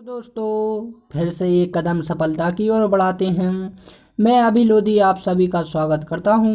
तो दोस्तों फिर से एक कदम सफलता की ओर बढ़ाते हैं। मैं अभी लोधी आप सभी का स्वागत करता हूं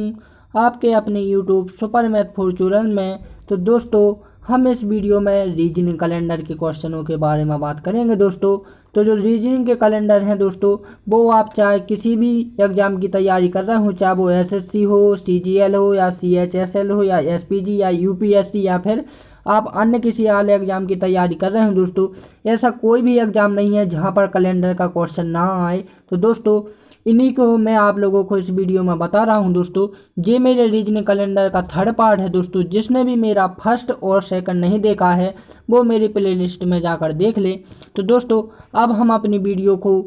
आपके अपने यूट्यूब सुपर मैथ फॉर्चूनर में। तो दोस्तों हम इस वीडियो में रीजनिंग कैलेंडर के क्वेश्चनों के बारे में बात करेंगे दोस्तों। तो जो रीजनिंग के कैलेंडर हैं दोस्तों, वो आप चाहे किसी भी एग्ज़ाम की तैयारी कर रहे हो, चाहे वो एसएससी हो, सीजीएल हो या सीएचएसएल हो या एसपीजी या यूपीएससी या फिर आप अन्य किसी आले एग्जाम की तैयारी कर रहे हो दोस्तों, ऐसा कोई भी एग्जाम नहीं है जहां पर कैलेंडर का क्वेश्चन ना आए। तो दोस्तों इन्हीं को मैं आप लोगों को इस वीडियो में बता रहा हूं दोस्तों। ये मेरे रीजनिंग कैलेंडर का थर्ड पार्ट है दोस्तों। जिसने भी मेरा फर्स्ट और सेकंड नहीं देखा है वो मेरी प्लेलिस्ट में जाकर देख ले। तो दोस्तों अब हम अपनी वीडियो को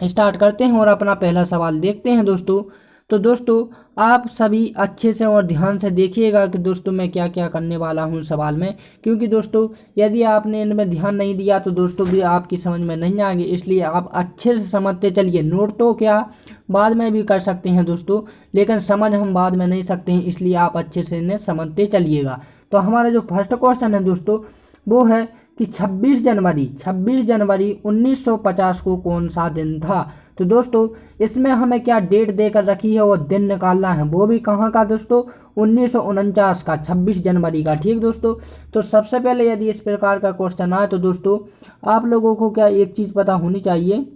स्टार्ट करते हैं और अपना पहला सवाल देखते हैं दोस्तों। तो दोस्तों आप सभी अच्छे से और ध्यान से देखिएगा कि दोस्तों मैं क्या क्या करने वाला हूँ सवाल में, क्योंकि दोस्तों यदि आपने इनमें ध्यान नहीं दिया तो दोस्तों भी आपकी समझ में नहीं आएंगे। इसलिए आप अच्छे से समझते चलिए। नोट तो क्या बाद में भी कर सकते हैं दोस्तों, लेकिन समझ हम बाद में नहीं सकते हैं, इसलिए आप अच्छे से इन्हें समझते चलिएगा। तो हमारा जो फर्स्ट क्वेश्चन है दोस्तों वो है कि 26 जनवरी 1950 को कौन सा दिन था। तो दोस्तों इसमें हमें क्या डेट देकर रखी है और दिन निकालना है, वो भी कहाँ का दोस्तों, 1949 का, 26 जनवरी का। ठीक दोस्तों, तो सबसे पहले यदि इस प्रकार का क्वेश्चन आए तो दोस्तों आप लोगों को क्या एक चीज़ पता होनी चाहिए,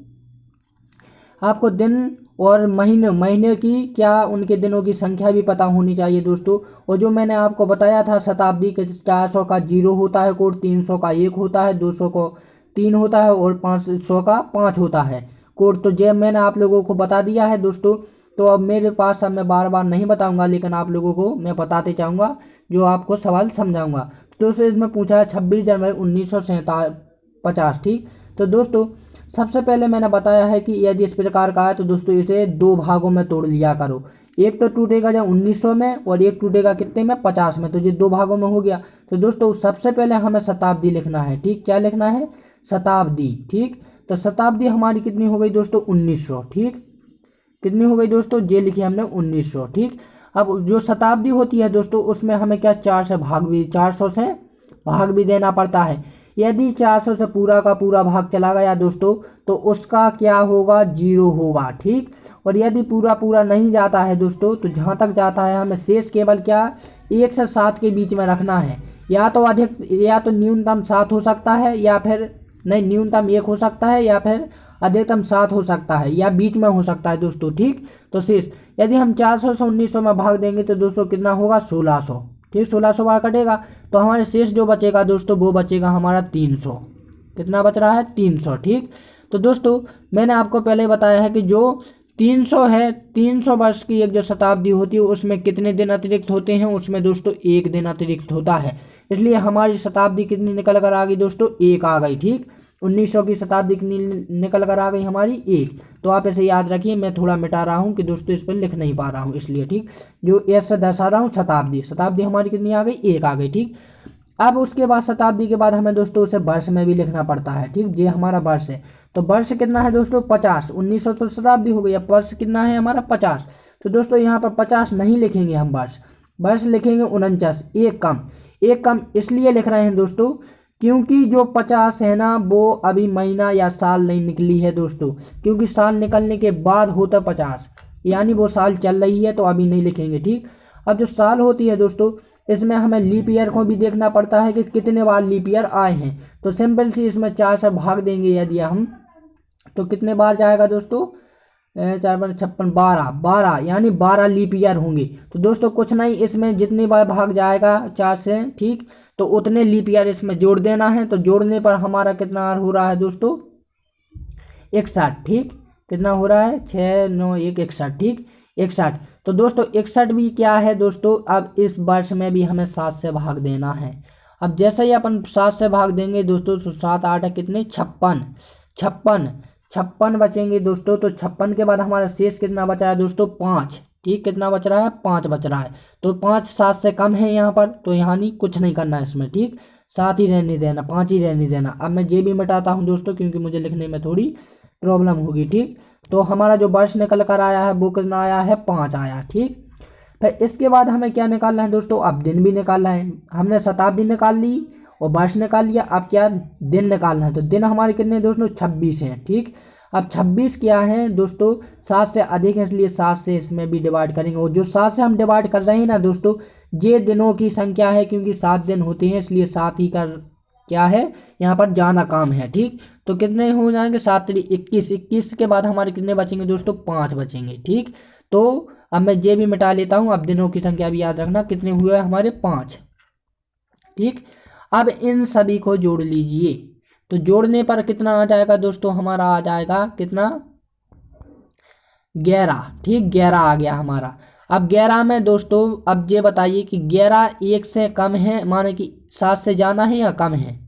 आपको दिन और महीने की क्या उनके दिनों की संख्या भी पता होनी चाहिए दोस्तों। और जो मैंने आपको बताया था शताब्दी के 400 का 0 होता है कोड, 300 का 1 होता है, 200 को 3 होता है और 500 का 5 होता है कोड। तो जब मैंने आप लोगों को बता दिया है दोस्तों, तो अब मेरे पास अब मैं बार बार नहीं बताऊंगा, लेकिन आप लोगों को मैं बताते चाहूँगा जो आपको सवाल समझाऊंगा। तो दोस्तों इसमें पूछा है 26 जनवरी 1950। ठीक, तो दोस्तों सबसे पहले मैंने बताया है कि यदि इस प्रकार का है तो दोस्तों इसे दो भागों में तोड़ लिया करो। एक तो टूटेगा जब 1900 में और एक टूटेगा कितने में, 50 में। तो ये दो भागों में हो गया। तो दोस्तों सबसे पहले हमें शताब्दी लिखना है। ठीक, क्या लिखना है, शताब्दी। ठीक, तो शताब्दी हमारी कितनी हो गई दोस्तों, 1900। ठीक, कितनी हो गई दोस्तों, ये लिखी हमने 1900। ठीक, अब जो शताब्दी होती है दोस्तों उसमें हमें क्या 400 से भाग भी देना पड़ता है। यदि 400 से पूरा का पूरा भाग चला गया दोस्तों तो उसका क्या होगा, 0 होगा। ठीक, और यदि पूरा नहीं जाता है दोस्तों तो जहाँ तक जाता है हमें शेष केवल क्या 1 से 7 के बीच में रखना है। या तो अधिक या तो न्यूनतम 7 हो सकता है, या फिर नहीं, न्यूनतम 1 हो सकता है, या फिर अधिकतम 7 हो सकता है, या बीच में हो सकता है दोस्तों। ठीक, तो शेष यदि हम 400 से 1900 में भाग देंगे तो दोस्तों कितना होगा, 1600। ठीक, 1600 बार कटेगा तो हमारे शेष जो बचेगा दोस्तों वो बचेगा हमारा 300। कितना बच रहा है, 300। ठीक, तो दोस्तों मैंने आपको पहले बताया है कि जो 300 है, 300 वर्ष की एक जो शताब्दी होती है उसमें कितने दिन अतिरिक्त होते हैं, उसमें दोस्तों 1 दिन अतिरिक्त होता है। इसलिए हमारी शताब्दी कितनी निकल कर आ गई दोस्तों, 1 आ गई। ठीक, 1900 की शताब्दी कितनी निकल कर आ गई हमारी, 1। तो आप ऐसे याद रखिए, मैं थोड़ा मिटा रहा हूँ कि दोस्तों इस पर लिख नहीं पा रहा हूँ इसलिए। ठीक, जो ऐसे दर्शा रहा हूँ शताब्दी हमारी कितनी आ गई, 1 आ गई। ठीक, अब उसके बाद शताब्दी के बाद हमें दोस्तों उसे वर्ष में भी लिखना पड़ता है। ठीक, ये हमारा वर्ष है। तो वर्ष कितना है दोस्तों, 50। 1900 तो शताब्दी हो गई, अब वर्ष कितना है हमारा, 50। तो दोस्तों यहाँ पर 50 नहीं लिखेंगे हम, वर्ष लिखेंगे 49। एक कम इसलिए लिख रहे हैं दोस्तों क्योंकि जो 50 है ना वो अभी महीना या साल नहीं निकली है दोस्तों, क्योंकि साल निकलने के बाद होता 50, यानी वो साल चल रही है तो अभी नहीं लिखेंगे। ठीक, अब जो साल होती है दोस्तों इसमें हमें लीप ईयर को भी देखना पड़ता है कि कितने बार लीप ईयर आए हैं। तो सिंपल सी इसमें 4 से भाग देंगे यदि हम, तो कितने बार जाएगा दोस्तों, 4 बार 56, 12 यानी 12 लीप ईयर होंगे। तो दोस्तों कुछ नहीं, इसमें जितनी बार भाग जाएगा 4 से, ठीक, तो उतने लीप ईयर इसमें जोड़ देना है। तो जोड़ने पर हमारा कितना हो रहा है दोस्तों, 61। ठीक, कितना हो रहा है, 6 9 1 61। ठीक, 61। तो दोस्तों 61 भी क्या है दोस्तों, अब इस वर्ष में भी हमें 7 से भाग देना है। अब जैसे ही अपन 7 से भाग देंगे दोस्तों तो 7 8 कितने, 56 बचेंगे दोस्तों। तो 56 के बाद हमारा शेष कितना बच रहा है दोस्तों, 5। ठीक, कितना बच रहा है, 5 बच रहा है। तो 5 7 से कम है यहाँ पर, तो यहाँ नहीं कुछ नहीं करना है इसमें। ठीक, 7 ही रहने देना, 5 ही रहने देना। अब मैं ये भी मिटाता हूँ दोस्तों क्योंकि मुझे लिखने में थोड़ी प्रॉब्लम होगी। ठीक, तो हमारा जो वर्ष निकल कर आया है वो कितना आया है, 5 आया। ठीक, फिर इसके बाद हमें क्या निकालना है दोस्तों, अब दिन भी निकालना है। हमने शताब्दी निकाल ली और वर्ष निकाल लिया। अब क्या दिन निकालना है, तो दिन हमारे कितने दोस्तों 26 हैं। ठीक, अब 26 क्या है दोस्तों 7 से अधिक है, इसलिए 7 से इसमें भी डिवाइड करेंगे। और जो 7 से हम डिवाइड कर रहे हैं ना दोस्तों, ये दिनों की संख्या है, क्योंकि 7 दिन होते हैं, इसलिए 7 ही का क्या है यहाँ पर जाना काम है। ठीक, तो कितने हो जाएंगे 7 3 21, 21 के बाद हमारे कितने बचेंगे दोस्तों 5 बचेंगे। ठीक, तो अब मैं ये भी मिटा लेता हूँ। अब दिनों की संख्या भी याद रखना, कितने हुए हमारे 5। ठीक, अब इन सभी को जोड़ लीजिए, तो जोड़ने पर कितना आ जाएगा दोस्तों, हमारा आ जाएगा कितना 11। ठीक, 11 आ गया हमारा। अब 11 में दोस्तों अब ये बताइए कि 11 1 से कम है, माने कि 7 से जाना है या कम है।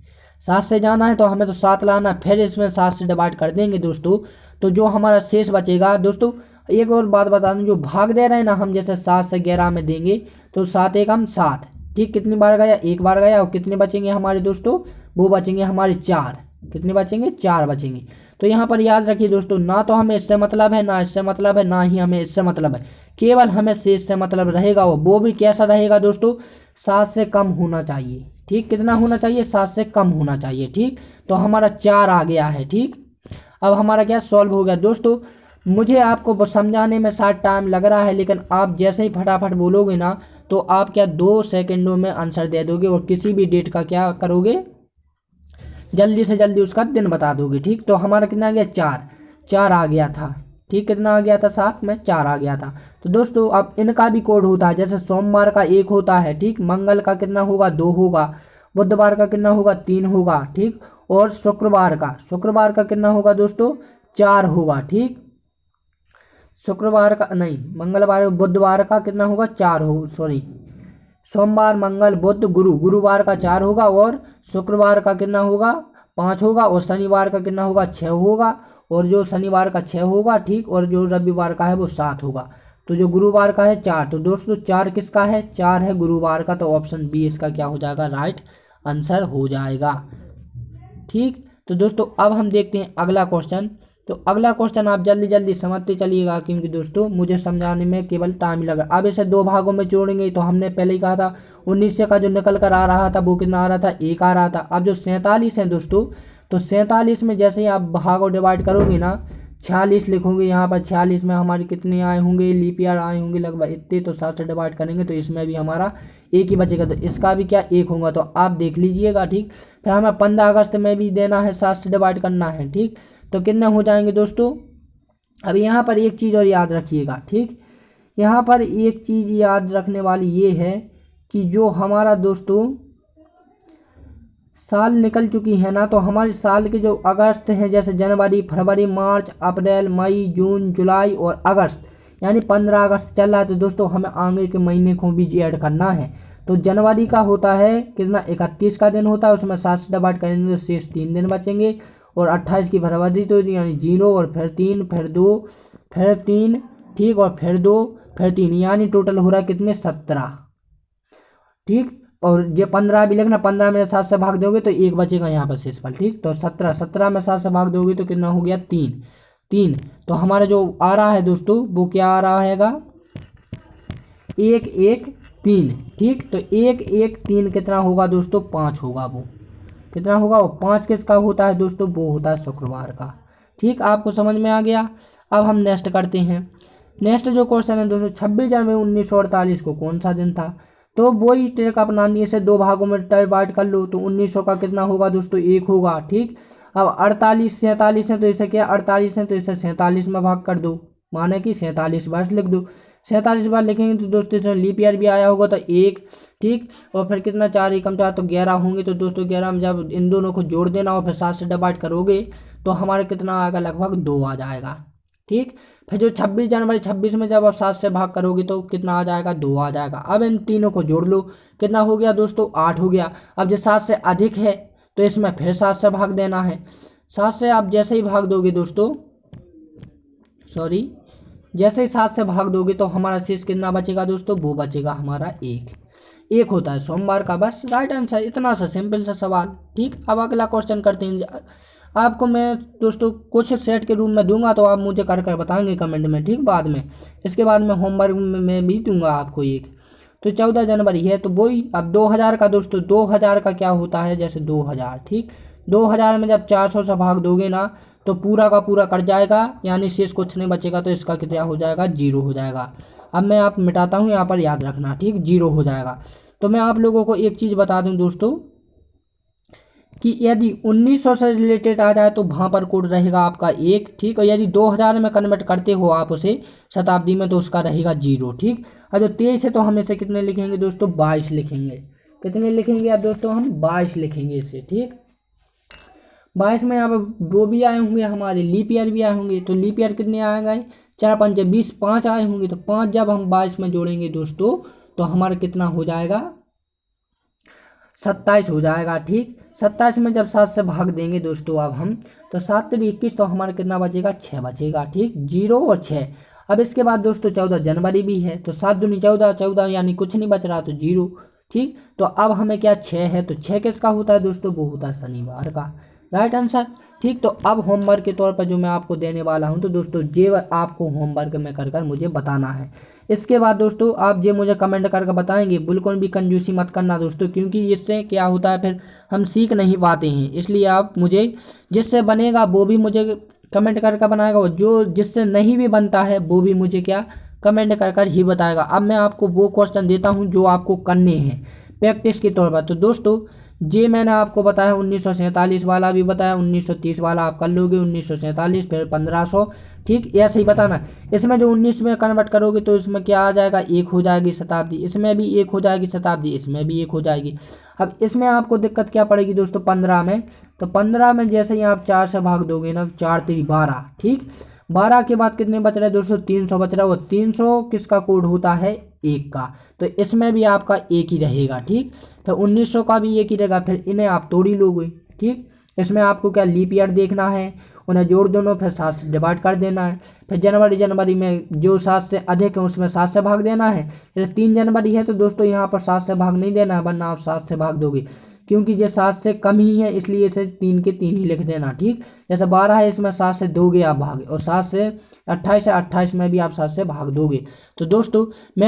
7 से जाना है तो हमें तो 7 लाना, फिर इसमें 7 से डिवाइड कर देंगे दोस्तों, तो जो हमारा शेष बचेगा दोस्तों। एक और बात बता दूं, जो भाग दे रहे हैं ना हम, जैसे 7 से 11 में देंगे तो 7 एक हम 7। ठीक, कितनी बार गया, एक बार गया, और कितने बचेंगे हमारे दोस्तों, वो बचेंगे हमारे 4। कितने बचेंगे, 4 बचेंगे। तो यहाँ पर याद रखिए दोस्तों, ना तो हमें इससे मतलब है, ना इससे मतलब है, ना ही हमें इससे मतलब है, केवल हमें शेष से मतलब रहेगा। वो भी कैसा रहेगा दोस्तों, 7 से कम होना चाहिए। ठीक, कितना होना चाहिए, 7 से कम होना चाहिए। ठीक, तो हमारा 4 आ गया है। ठीक, अब हमारा क्या सॉल्व हो गया दोस्तों। मुझे आपको समझाने में शायद टाइम लग रहा है, लेकिन आप जैसे ही फटाफट बोलोगे ना, तो आप क्या 2 सेकंडों में आंसर दे दोगे, और किसी भी डेट का क्या करोगे, जल्दी से जल्दी उसका दिन बता दोगे। ठीक, तो हमारा कितना आ गया 4, 4 आ गया था। ठीक, कितना आ गया था, 7 में 4 आ गया था। तो दोस्तों अब इनका भी कोड होता है, जैसे सोमवार का 1 होता है। ठीक, मंगल का कितना होगा 2 होगा, बुधवार का कितना होगा 3 होगा। ठीक, और शुक्रवार का कितना होगा दोस्तों 4 होगा। ठीक, शुक्रवार का नहीं, मंगलवार बुधवार का कितना होगा 4 हो, सॉरी, सोमवार मंगल बुध गुरुवार का 4 होगा, और शुक्रवार का कितना होगा 5 होगा, और शनिवार का कितना होगा 6 होगा, और जो शनिवार का 6 होगा। ठीक, और जो रविवार का है वो 7 होगा। तो जो गुरुवार का है 4, तो दोस्तों 4 किसका है, 4 है गुरुवार का, तो ऑप्शन बी इसका क्या हो जाएगा, राइट आंसर हो जाएगा। ठीक, तो दोस्तों अब हम देखते हैं अगला क्वेश्चन। तो अगला क्वेश्चन आप जल्दी जल्दी समझते चलिएगा, क्योंकि दोस्तों मुझे समझाने में केवल टाइम लगा। अब इसे 2 भागों में जोड़ेंगे, तो हमने पहले ही कहा था 19 का जो निकल कर आ रहा था वो कितना आ रहा था 1 आ रहा था। अब जो 47 है दोस्तों, तो 47 में जैसे ही आप भागों डिवाइड करोगे ना, 46 लिखोगे यहाँ पर, 46 में हमारे कितने आए होंगे, लीप ईयर आए होंगे लगभग इतने, तो 7 से डिवाइड करेंगे तो इसमें भी हमारा 1 ही बचेगा, तो इसका भी क्या 1 होगा, तो आप देख लीजिएगा। ठीक, फिर हमें 15 अगस्त में भी देना है, 7 से डिवाइड करना है। ठीक, तो कितने हो जाएंगे दोस्तों। अब यहाँ पर एक चीज़ और याद रखिएगा। ठीक, यहाँ पर एक चीज़ याद रखने वाली ये है कि जो हमारा दोस्तों साल निकल चुकी है ना, तो हमारे साल के जो अगस्त हैं, जैसे जनवरी फरवरी मार्च अप्रैल मई जून जुलाई और अगस्त, यानी 15 अगस्त चल रहा है, तो दोस्तों हमें आगे के महीने को भी ऐड करना है। तो जनवरी का होता है कितना 31 का दिन होता है, उसमें 7 से डिवाइड करेंगे तो शेष 3 दिन बचेंगे, और 28 की फरवरी तो यानी 0, और फिर 3 फिर 2 फिर 3। ठीक, और फिर 2 फिर 3, यानी टोटल हो रहा है कितने 17। ठीक, और ये 15 भी लिखना, 15 में 7 से भाग दोगे तो 1 बचेगा यहाँ पर शेषफल। ठीक, तो 17 में 7 से भाग दोगे तो कितना हो गया 3। तो हमारा जो आ रहा है दोस्तों वो क्या आ रहा हैगा 1 1 3। ठीक, तो 1 1 3 कितना होगा दोस्तों 5 होगा, वो कितना होगा, वो 5 किसका होता है दोस्तों, वो होता है शुक्रवार का। ठीक, आपको समझ में आ गया। अब हम नेक्स्ट करते हैं। नेक्स्ट जो क्वेश्चन है दोस्तों, 26 जनवरी 1948 को कौन सा दिन था। तो वही ट्रिक अपनानी है, इसे 2 भागों में डिवाइड कर लो, तो 1900 का कितना होगा दोस्तों 1 होगा। ठीक, अब 48 47 है तो इसे क्या 48 है तो इसे 47 में भाग कर दो, माने कि 47 बार लिख दो। 47 बार लिखेंगे तो दोस्तों इसमें लीप ईयर भी आया होगा तो 1। ठीक, और फिर कितना 4 एकम 4 तो 11 होंगे, तो दोस्तों 11 में जब इन दोनों को जोड़ देना और फिर 7 से डिवाइड करोगे तो हमारे कितना आएगा, लगभग 2 आ जाएगा। ठीक, फिर जो 26 जनवरी 26 में जब आप 7 से भाग करोगे तो कितना आ जाएगा 2 आ जाएगा। अब इन तीनों को जोड़ लो, कितना हो गया दोस्तों 8 हो गया। अब जो 7 से अधिक है तो इसमें फिर 7 से भाग देना है। 7 से आप जैसे ही भाग दोगे दोस्तों, सॉरी, जैसे ही 7 से भाग दोगे तो हमारा शेष कितना बचेगा दोस्तों, वो बचेगा हमारा 1 होता है सोमवार का। बस राइट आंसर, इतना सा सिंपल सा सवाल। ठीक, अब अगला क्वेश्चन करते हैं। आपको मैं दोस्तों कुछ सेट के रूप में दूंगा तो आप मुझे कर बताएंगे कमेंट में। ठीक, बाद में इसके बाद मैं होमवर्क में भी दूंगा आपको एक। तो 14 जनवरी है, तो वही अब 2000 का दोस्तों 2000 का क्या होता है, जैसे 2000, ठीक, 2000 में जब 400 से भाग दोगे ना तो पूरा का पूरा कट जाएगा, यानी शेष कुछ नहीं बचेगा, तो इसका क्या हो जाएगा, 0 हो जाएगा। अब मैं आप मिटाता हूँ, यहाँ पर याद रखना, ठीक, 0 हो जाएगा। तो मैं आप लोगों को एक चीज़ बता दूं दोस्तों कि यदि 1900 से रिलेटेड आ जाए तो वहाँ पर कोड रहेगा आपका 1, ठीक, और यदि 2000 में कन्वर्ट करते हो आप उसे शताब्दी में तो उसका रहेगा 0, ठीक। और जो 23 है तो हम इसे कितने लिखेंगे दोस्तों, 22 लिखेंगे। कितने लिखेंगे आप दोस्तों, हम 22 लिखेंगे इसे, ठीक। 22 में अब वो भी आए होंगे हमारे लीप ईयर भी आए होंगे, तो लीप ईयर कितने आएंगे, 4 5 20, 5 आए होंगे, तो 5 जब हम 22 में जोड़ेंगे दोस्तों तो हमारा कितना हो जाएगा, 27 हो जाएगा, ठीक। 27 में जब 7 से भाग देंगे दोस्तों अब हम, तो 7 भी 21, तो हमारा कितना बचेगा, 6 बचेगा, ठीक, 0 और 6। अब इसके बाद दोस्तों 14 जनवरी भी है, तो 7 दूनी 14, 14 यानी कुछ नहीं बच रहा तो 0, ठीक। तो अब हमें क्या 6 है, तो 6 किसका होता है दोस्तों, वो होता है शनिवार का, राइट आंसर, ठीक। तो अब होमवर्क के तौर पर जो मैं आपको देने वाला हूं, तो दोस्तों ये आपको होमवर्क में कर मुझे बताना है। इसके बाद दोस्तों आप ये मुझे कमेंट करके बताएंगे, बिल्कुल भी कंजूसी मत करना दोस्तों, क्योंकि इससे क्या होता है फिर हम सीख नहीं पाते हैं। इसलिए आप मुझे जिससे बनेगा वो भी मुझे कमेंट करके बनाएगा, और जो जिससे नहीं भी बनता है वो भी मुझे क्या कमेंट कर ही बताएगा। अब मैं आपको वो क्वेश्चन देता हूँ जो आपको करने हैं प्रैक्टिस के तौर पर। तो दोस्तों ये मैंने आपको बताया 1947 वाला भी बताया, 1930 वाला आप कर लोगे, 1947 फिर 1500, ठीक, ऐसे ही बताना। इसमें जो 19 में कन्वर्ट करोगे तो इसमें क्या आ जाएगा, 1 हो जाएगी शताब्दी, इसमें भी 1 हो जाएगी शताब्दी, इसमें भी 1 हो जाएगी। अब इसमें आपको दिक्कत क्या पड़ेगी दोस्तों, 15 में, तो 15 में जैसे ही आप 4 से भाग दोगे ना तो 4 3 12, ठीक। 12 के बाद कितने बच रहे हैं दोस्तों, 300 बच रहा है, वो 300 किसका कोड होता है, 1 का, तो इसमें भी आपका 1 ही रहेगा, ठीक। तो 1900 का भी 1 ही रहेगा, फिर इन्हें आप तोड़ ही लोगे, ठीक। इसमें आपको क्या लीप ईयर देखना है, उन्हें जोड़ दोनों, फिर 7 से डिवाइड कर देना है, फिर जनवरी में जो 7 से अधिक है उसमें 7 से भाग देना है। जैसे 3 जनवरी है तो दोस्तों यहाँ पर 7 से भाग नहीं देना है, वरना आप 7 से भाग दोगे, क्योंकि ये 7 से कम ही है, इसलिए इसे 3 के 3 ही लिख देना, ठीक। जैसे 12 है, इसमें 7 से दोगे आप भाग, और 7 से 28 है, 28 में भी आप 7 से भाग दोगे। तो दोस्तों मैं